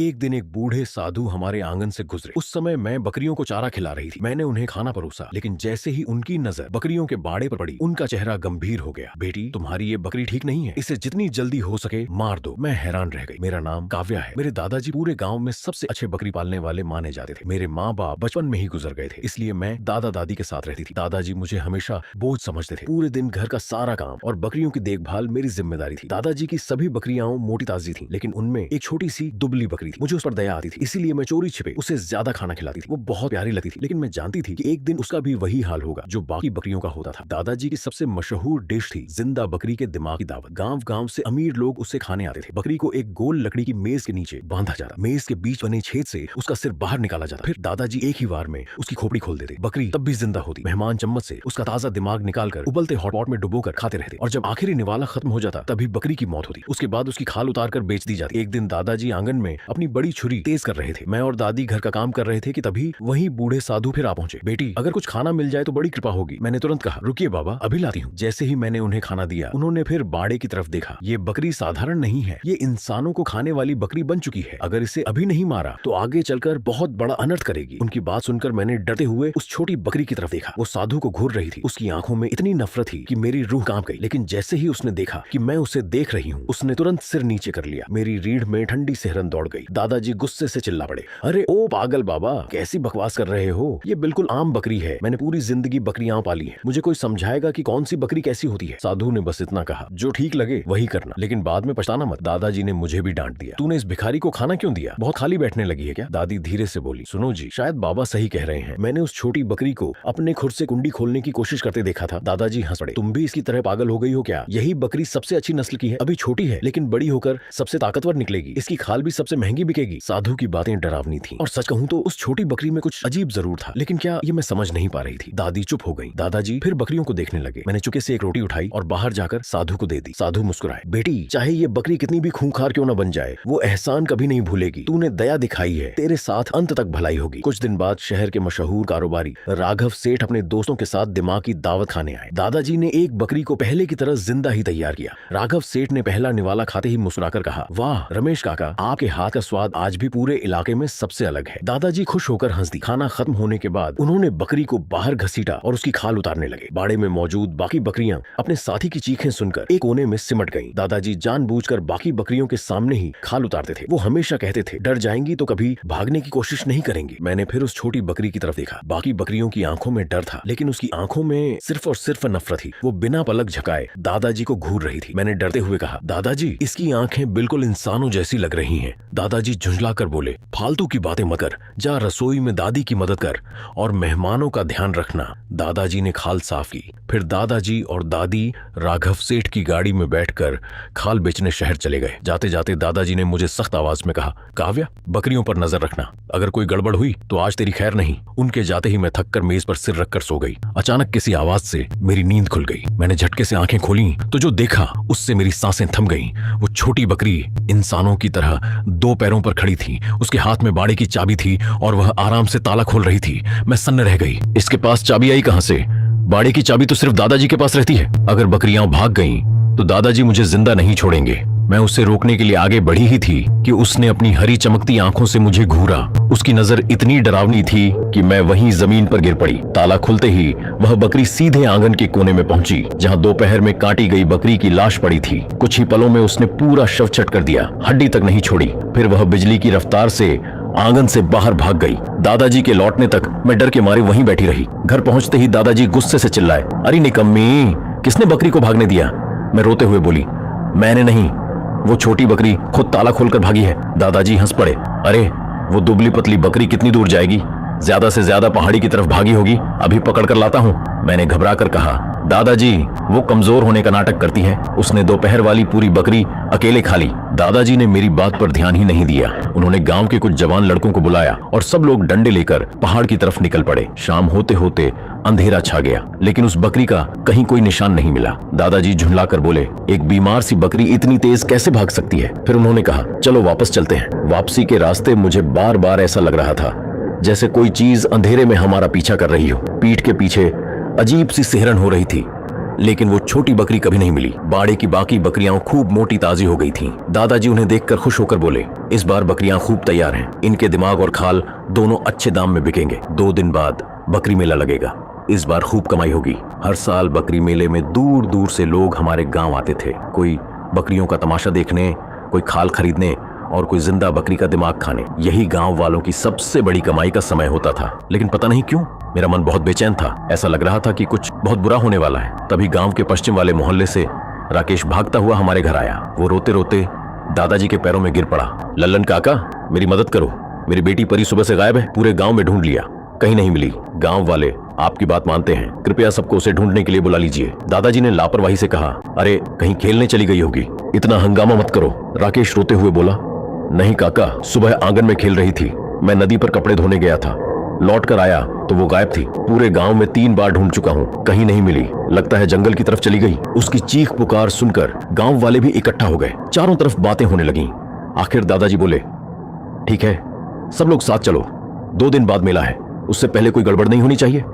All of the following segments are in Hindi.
एक दिन एक बूढ़े साधु हमारे आंगन से गुजरे। उस समय मैं बकरियों को चारा खिला रही थी। मैंने उन्हें खाना परोसा, लेकिन जैसे ही उनकी नजर बकरियों के बाड़े पर पड़ी, उनका चेहरा गंभीर हो गया। बेटी, तुम्हारी ये बकरी ठीक नहीं है, इसे जितनी जल्दी हो सके मार दो। मैं हैरान रह गई। मेरा नाम काव्या है। मेरे दादाजी पूरे गाँव में सबसे अच्छे बकरी पालने वाले माने जाते थे। मेरे माँ बाप बचपन में ही गुजर गए थे, इसलिए मैं दादा दादी के साथ रहती थी। दादाजी मुझे हमेशा बोझ समझते थे। पूरे दिन घर का सारा काम और बकरियों की देखभाल मेरी जिम्मेदारी थी। दादाजी की सभी बकरियां मोटी ताजी थी, लेकिन उनमें एक छोटी सी दुबली बकरी थी। मुझे उस पर दया आती थी, इसीलिए मैं चोरी छिपे उसे ज्यादा खाना खिलाती थी। वो बहुत प्यारी लगती थी, लेकिन मैं जानती थी कि एक दिन उसका भी वही हाल होगा जो बाकी बकरियों का होता था। दादाजी की सबसे मशहूर डिश थी जिंदा बकरी के दिमाग की दावत। गांव गांव से अमीर लोग उससे खाने आते थे। बकरी को एक गोल लकड़ी की मेज के नीचे बांधा जाता, मेज के बीच बने छेद से उसका सिर बाहर निकाला जाता। फिर दादाजी एक ही बार में उसकी खोपड़ी खोल देते। बकरी तब भी जिंदा होती। मेहमान चम्मच से उसका ताजा दिमाग निकालकर उबलते हॉटपॉट में डुबोकर खाते रहते, और जब आखिरी निवाला खत्म हो जाता तभी बकरी की मौत होती। उसके बाद उसकी खाल उतार कर बेच दी जाती। एक दिन दादाजी आंगन में अपनी बड़ी छुरी तेज कर रहे थे। मैं और दादी घर का काम कर रहे थे कि तभी वही बूढ़े साधु फिर आ पहुंचे। बेटी, अगर कुछ खाना मिल जाए तो बड़ी कृपा होगी। मैंने तुरंत कहा, रुकिए बाबा, अभी लाती हूँ। जैसे ही मैंने उन्हें खाना दिया, उन्होंने फिर बाड़े की तरफ देखा। ये बकरी साधारण नहीं है, ये इंसानों को खाने वाली बकरी बन चुकी है। अगर इसे अभी नहीं मारा तो आगे चलकर बहुत बड़ा अनर्थ करेगी। उनकी बात सुनकर मैंने डरते हुए उस छोटी बकरी की तरफ देखा। वो साधु को घूर रही थी। उसकी आंखों में इतनी नफरत थी कि मेरी रूह कांप गई। लेकिन जैसे ही उसने देखा कि मैं उसे देख रही हूँ, उसने तुरंत सिर नीचे कर लिया। मेरी रीढ़ में ठंडी सिहरन दौड़ गई। दादाजी गुस्से से चिल्ला पड़े, अरे ओ पागल बाबा, कैसी बकवास कर रहे हो? ये बिल्कुल आम बकरी है। मैंने पूरी जिंदगी बकरियां पाली हैं। मुझे कोई समझाएगा कि कौन सी बकरी कैसी होती है? साधु ने बस इतना कहा, जो ठीक लगे वही करना, लेकिन बाद में पछताना मत। दादाजी ने मुझे भी डांट दिया, तूने इस भिखारी को खाना क्यों दिया? बहुत खाली बैठने लगी है क्या? दादी धीरे से बोली, सुनो जी, शायद बाबा सही कह रहे हैं। मैंने उस छोटी बकरी को अपने खुर से कुंडी खोलने की कोशिश करते देखा था। दादाजी हंस पड़े, तुम भी इसकी तरह पागल हो गई हो क्या? यही बकरी सबसे अच्छी नस्ल की है। अभी छोटी है, लेकिन बड़ी होकर सबसे ताकतवर निकलेगी। इसकी खाल भी सबसे महंगी बिकेगी। साधु की बातें डरावनी थी, और सच कहूं तो उस छोटी बकरी में कुछ अजीब जरूर था, लेकिन क्या ये मैं समझ नहीं पा रही थी। दादी चुप हो गई। दादाजी फिर बकरियों को देखने लगे। मैंने चुपके से एक रोटी उठाई और बाहर जाकर साधु को दे दी। साधु मुस्कुराए, बेटी, चाहे ये बकरी कितनी भी खूंखार क्यों न बन जाए, वो एहसान कभी नहीं भूलेगी। तूने दया दिखाई है, तेरे साथ अंत तक भलाई होगी। कुछ दिन बाद शहर के मशहूर कारोबारी राघव सेठ अपने दोस्तों के साथ दिमाग की दावत खाने आए। दादाजी ने एक बकरी को पहले की तरह जिंदा ही तैयार किया। राघव सेठ ने पहला निवाला खाते ही मुस्कुराकर कहा, वाह रमेश काका, आपके हाथ का स्वाद आज भी पूरे इलाके में सबसे अलग है। दादाजी खुश होकर हंस दी। खाना खत्म होने के बाद उन्होंने बकरी को बाहर घसीटा और उसकी खाल उतारने लगे। बाड़े में मौजूद बाकी बकरियां अपने साथी की चीखें सुनकर एक कोने में सिमट गईं। दादाजी जानबूझकर बाकी बकरियों के सामने ही खाल उतारते थे। वो हमेशा कहते थे, डर जाएंगी तो कभी भागने की कोशिश नहीं करेंगी। मैंने फिर उस छोटी बकरी की तरफ देखा। बाकी बकरियों की आंखों में डर था, लेकिन उसकी आंखों में सिर्फ और सिर्फ नफरत थी। वो बिना पलक झपकाए दादाजी को घूर रही थी। मैंने डरते हुए कहा, दादाजी, इसकी आंखें बिल्कुल इंसानों जैसी लग रही हैं। दादाजी झुंझलाकर बोले, फालतू की बातें मत कर, जा रसोई में दादी की मदद कर और मेहमानों का ध्यान रखना। दादाजी ने खाल साफ की। फिर दादाजी और दादी राघव सेठ की गाड़ी में बैठकर खाल बेचने शहर चले गए। जाते जाते दादाजी ने मुझे सख्त आवाज में कहा, काव्या, बकरियों पर नजर रखना, अगर कोई गड़बड़ हुई तो आज तेरी खैर नहीं। उनके जाते ही मैं थककर मेज पर सिर रखकर सो गई। अचानक किसी आवाज से मेरी नींद खुल गई। मैंने झटके से आंखें खोली तो जो देखा उससे मेरी सांसें थम गईं। वो छोटी बकरी इंसानों की तरह दो पैरों पर खड़ी थी। उसके हाथ में बाड़े की चाबी थी और वह आराम से ताला खोल रही थी। मैं सन्न रह गई। इसके पास चाबी आई कहां से? बाड़े की चाबी तो सिर्फ दादाजी के पास रहती है। अगर बकरियां भाग गईं तो दादाजी मुझे जिंदा नहीं छोड़ेंगे। मैं उसे रोकने के लिए आगे बढ़ी ही थी कि उसने अपनी हरी चमकती आंखों से मुझे घूरा। उसकी नजर इतनी डरावनी थी कि मैं वहीं जमीन पर गिर पड़ी। ताला खुलते ही वह बकरी सीधे आंगन के कोने में पहुंची, जहां दोपहर में काटी गई बकरी की लाश पड़ी थी। कुछ ही पलों में उसने पूरा शव चट कर दिया, हड्डी तक नहीं छोड़ी। फिर वह बिजली की रफ्तार से आंगन से बाहर भाग गई। दादाजी के लौटने तक मैं डर के मारे वहीं बैठी रही। घर पहुंचते ही दादाजी गुस्से से चिल्लाए, अरे निकम्मी, किसने बकरी को भागने दिया? मैं रोते हुए बोली, मैंने नहीं, वो छोटी बकरी खुद ताला खोलकर भागी है। दादाजी हंस पड़े, अरे वो दुबली पतली बकरी कितनी दूर जाएगी? ज्यादा से ज्यादा पहाड़ी की तरफ भागी होगी, अभी पकड़ कर लाता हूं। मैंने घबरा कर कहा, दादाजी, वो कमजोर होने का नाटक करती है, उसने दोपहर वाली पूरी बकरी अकेले खा ली। दादाजी ने मेरी बात पर ध्यान ही नहीं दिया। उन्होंने गांव के कुछ जवान लड़कों को बुलाया और सब लोग डंडे लेकर पहाड़ की तरफ निकल पड़े। शाम होते होते अंधेरा छा गया, लेकिन उस बकरी का कहीं कोई निशान नहीं मिला। दादाजी झुंझलाकर बोले, एक बीमार सी बकरी इतनी तेज कैसे भाग सकती है? फिर उन्होंने कहा, चलो वापस चलते हैं। वापसी के रास्ते मुझे बार बार ऐसा लग रहा था जैसे कोई चीज अंधेरे में हमारा पीछा कर रही हो। पीठ के पीछे अजीब सी सिहरन हो रही थी। लेकिन वो छोटी बकरी कभी नहीं मिली। बाड़े की बाकी बकरियां खूब मोटी ताजी हो गई थीं। दादाजी उन्हें देखकर खुश होकर बोले, इस बार बकरियां खूब तैयार हैं। इनके दिमाग और खाल दोनों अच्छे दाम में बिकेंगे। 2 दिन बाद बकरी मेला लगेगा। इस बार खूब कमाई होगी। हर साल बकरी मेले में दूर दूर से लोग हमारे गांव आते थे। कोई बकरियों का तमाशा देखने, कोई खाल खरीदने और कोई जिंदा बकरी का दिमाग खाने। यही गांव वालों की सबसे बड़ी कमाई का समय होता था। लेकिन पता नहीं क्यों मेरा मन बहुत बेचैन था। ऐसा लग रहा था कि कुछ बहुत बुरा होने वाला है। तभी गांव के पश्चिम वाले मोहल्ले से राकेश भागता हुआ हमारे घर आया। वो रोते रोते दादाजी के पैरों में गिर पड़ा। लल्लन काका, मेरी मदद करो। मेरी बेटी परी सुबह से गायब है। पूरे गांव में ढूंढ लिया, कहीं नहीं मिली। गांव वाले आपकी बात मानते हैं, कृपया सबको उसे ढूंढने के लिए बुला लीजिए। दादाजी ने लापरवाही से कहा, अरे कहीं खेलने चली गई होगी, इतना हंगामा मत करो। राकेश रोते हुए बोला, नहीं काका, सुबह आंगन में खेल रही थी। मैं नदी पर कपड़े धोने गया था, लौट कर आया तो वो गायब थी। पूरे गांव में 3 बार ढूंढ चुका हूँ, कहीं नहीं मिली। लगता है जंगल की तरफ चली गई। उसकी चीख पुकार सुनकर गांव वाले भी इकट्ठा हो गए। चारों तरफ बातें होने लगीं। आखिर दादाजी बोले, ठीक है, सब लोग साथ चलो। 2 दिन बाद मेला है, उससे पहले कोई गड़बड़ नहीं होनी चाहिए।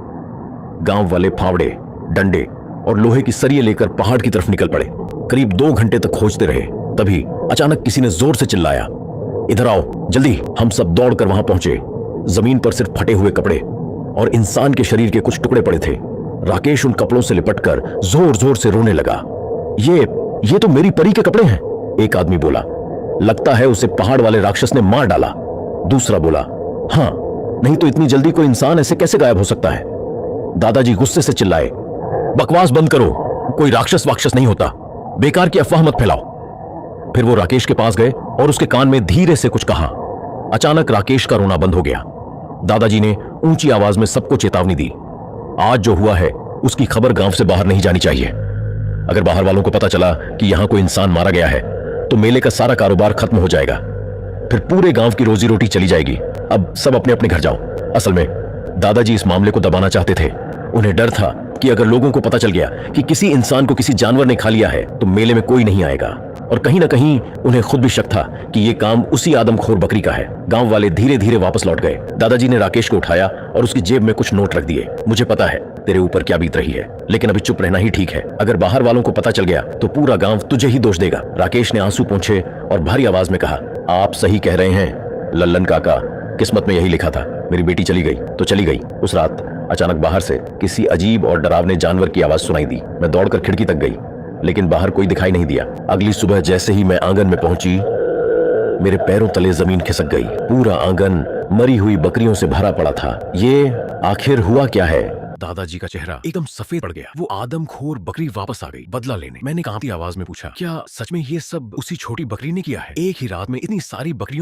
गांव वाले फावड़े, डंडे और लोहे की सरिये लेकर पहाड़ की तरफ निकल पड़े। करीब 2 घंटे तक खोजते रहे। तभी अचानक किसी ने जोर से चिल्लाया, इधर आओ जल्दी। हम सब दौड़कर वहां पहुंचे। जमीन पर सिर्फ फटे हुए कपड़े और इंसान के शरीर के कुछ टुकड़े पड़े थे। राकेश उन कपड़ों से लिपटकर जोर जोर से रोने लगा। ये तो मेरी परी के कपड़े हैं, एक आदमी बोला। लगता है उसे पहाड़ वाले राक्षस ने मार डाला। दूसरा बोला, हाँ, नहीं तो इतनी जल्दी कोई इंसान ऐसे कैसे गायब हो सकता है। दादाजी गुस्से से चिल्लाए, बकवास बंद करो, कोई राक्षस वाक्षस नहीं होता, बेकार की अफवाह मत फैलाओ। फिर वो राकेश के पास गए और उसके कान में धीरे से कुछ कहा। अचानक राकेश का रोना बंद हो गया। दादाजी ने ऊंची आवाज में सबको चेतावनी दी, आज जो हुआ है उसकी खबर गांव से बाहर नहीं जानी चाहिए। अगर बाहर वालों को पता चला कि यहां कोई इंसान मारा गया है तो मेले का सारा कारोबार खत्म हो जाएगा। फिर पूरे गांव की रोजी रोटी चली जाएगी। अब सब अपने अपने घर जाओ। असल में दादाजी इस मामले को दबाना चाहते थे। उन्हें डर था कि अगर लोगों को पता चल गया कि किसी इंसान को किसी जानवर ने खा लिया है तो मेले में कोई नहीं आएगा। और कहीं ना कहीं उन्हें खुद भी शक था कि यह काम उसी आदमखोर बकरी का है। गांव वाले धीरे धीरे वापस लौट गए। दादाजी ने राकेश को उठाया और उसकी जेब में कुछ नोट रख दिए। मुझे पता है तेरे ऊपर क्या बीत रही है, लेकिन अभी चुप रहना ही ठीक है। अगर बाहर वालों को पता चल गया तो पूरा गांव तुझे ही दोष देगा। राकेश ने आंसू पोंछे और भारी आवाज में कहा, आप सही कह रहे हैं लल्लन काका, किस्मत में यही लिखा था। मेरी बेटी चली गई तो चली गई। उस रात अचानक बाहर से किसी अजीब और डरावने जानवर की आवाज सुनाई दी। मैं दौड़कर खिड़की तक गई, लेकिन बाहर कोई दिखाई नहीं दिया। अगली सुबह जैसे ही मैं आंगन में पहुंची, मेरे पैरों तले जमीन खिसक गई। पूरा आंगन मरी हुई बकरियों से भरा पड़ा था। ये आखिर हुआ क्या है? दादाजी का चेहरा एकदम सफेद पड़ गया। वो आदमखोर बकरी वापस आ गई बदला लेने। मैंने कांपती आवाज में पूछा, क्या सच में ये सब उसी छोटी बकरी ने किया है? एक ही रात में इतनी सारी बकरियों